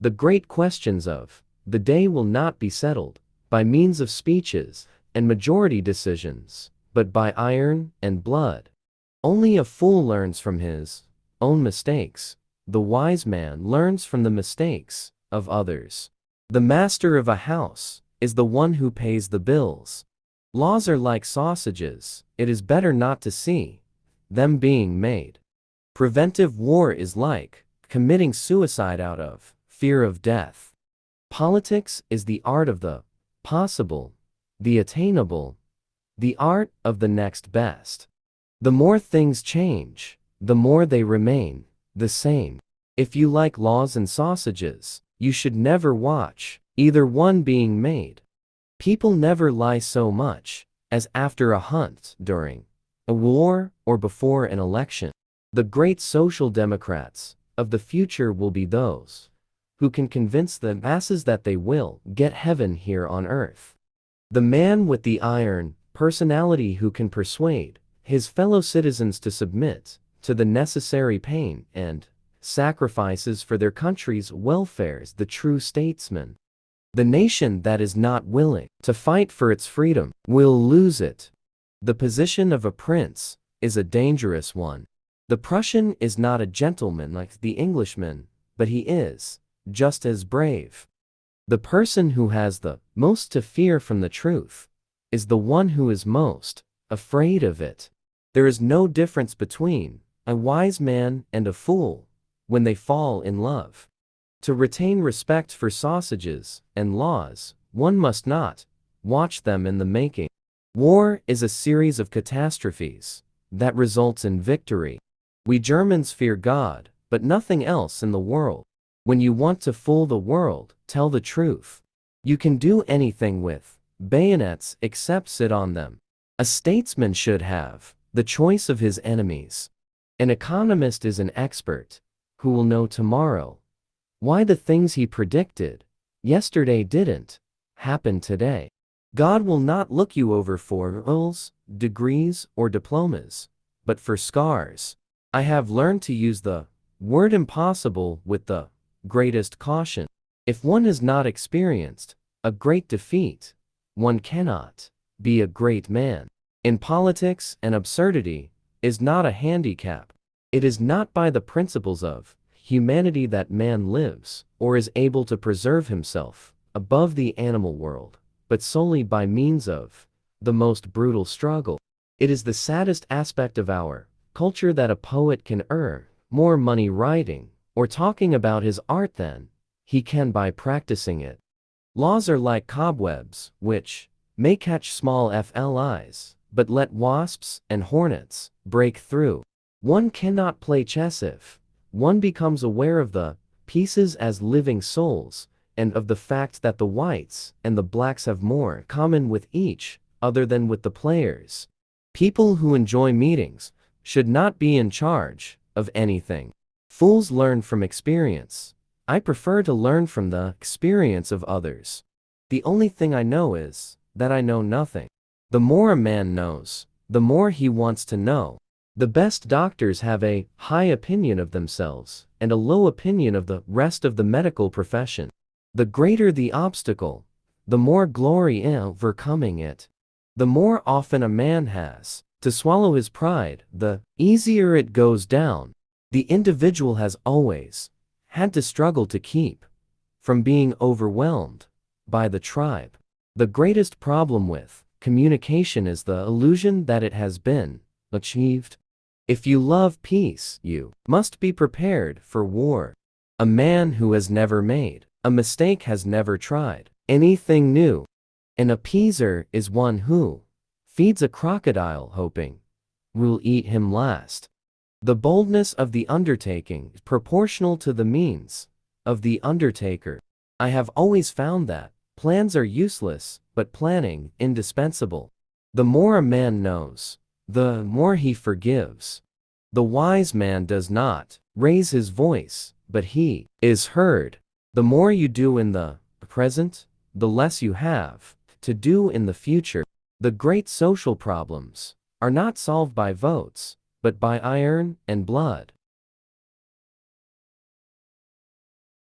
The great questions of the day will not be settled by means of speeches and majority decisions, but by iron and blood. Only a fool learns from his own mistakes. The wise man learns from the mistakes of others. The master of a house is the one who pays the bills. Laws are like sausages, it is better not to see them being made. Preventive war is like committing suicide out of fear of death. Politics is the art of the possible, the attainable, the art of the next best. The more things change, the more they remain the same. If you like laws and sausages, you should never watch either one being made. People never lie so much as after a hunt, during a war, or before an election. The great social democrats of the future will be those who can convince the masses that they will get heaven here on earth. The man with the iron personality who can persuade his fellow citizens to submit to the necessary pain and sacrifices for their country's welfare is the true statesman. The nation that is not willing to fight for its freedom will lose it. The position of a prince is a dangerous one. The Prussian is not a gentleman like the Englishman, but he is just as brave. The person who has the most to fear from the truth is the one who is most afraid of it. There is no difference between a wise man and a fool when they fall in love. To retain respect for sausages and laws, one must not watch them in the making. War is a series of catastrophes that results in victory. We Germans fear God, but nothing else in the world. When you want to fool the world, tell the truth. You can do anything with bayonets except sit on them. A statesman should have the choice of his enemies. An economist is an expert who will know tomorrow why the things he predicted yesterday didn't happen today. God will not look you over for medals, degrees, or diplomas, but for scars. I have learned to use the word impossible with the greatest caution. If one has not experienced a great defeat, one cannot be a great man. In politics, an absurdity is not a handicap. It is not by the principles of humanity that man lives or is able to preserve himself above the animal world, but solely by means of the most brutal struggle. It is the saddest aspect of our culture that a poet can earn more money writing or talking about his art than he can by practicing it. Laws are like cobwebs, which may catch small flies, but let wasps and hornets break through. One cannot play chess if one becomes aware of the pieces as living souls, and of the fact that the whites and the blacks have more common with each other than with the players. People who enjoy meetings should not be in charge of anything. Fools learn from experience. I prefer to learn from the experience of others. The only thing I know is that I know nothing. The more a man knows, the more he wants to know. The best doctors have a high opinion of themselves and a low opinion of the rest of the medical profession. The greater the obstacle, the more glory in overcoming it. The more often a man has to swallow his pride, the easier it goes down. The individual has always had to struggle to keep from being overwhelmed by the tribe. The greatest problem with communication is the illusion that it has been achieved. If you love peace, you must be prepared for war. A man who has never made a mistake has never tried anything new. An appeaser is one who feeds a crocodile hoping will eat him last. The boldness of the undertaking is proportional to the means of the undertaker. I have always found that plans are useless, but planning indispensable. The more a man knows, the more he forgives. The wise man does not raise his voice, but he is heard. The more you do in the present, the less you have to do in the future. The great social problems are not solved by votes, but by iron and blood.